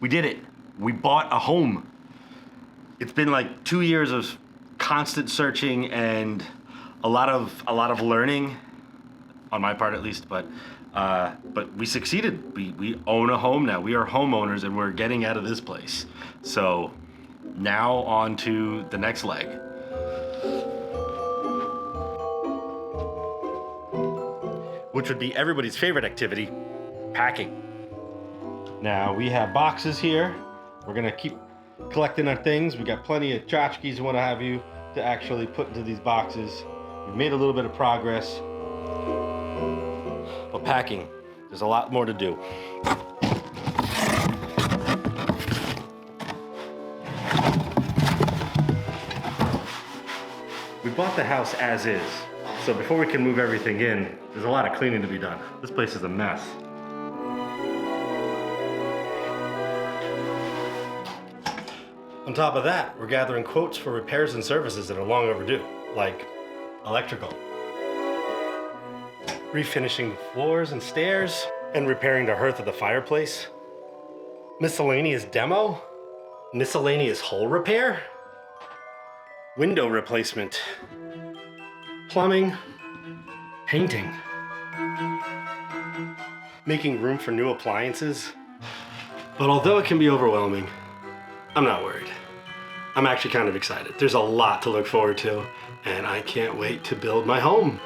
We did it. We bought a home. It's been like 2 years of constant searching and a lot of learning, on my part at least. But we succeeded. We own a home now. We are homeowners, and we're getting out of this place. So now on to the next leg. Which would be everybody's favorite activity, packing. Now we have boxes here. We're gonna keep collecting our things. We got plenty of tchotchkes we wanna have you to actually put into these boxes. We've made a little bit of progress. But packing, there's a lot more to do. We bought the house as is. So before we can move everything in, there's a lot of cleaning to be done. This place is a mess. On top of that, we're gathering quotes for repairs and services that are long overdue, like electrical, refinishing the floors and stairs, and repairing the hearth of the fireplace, miscellaneous demo, miscellaneous hole repair, window replacement, plumbing, painting, making room for new appliances. But although it can be overwhelming, I'm not worried. I'm actually kind of excited. There's a lot to look forward to, and I can't wait to build my home.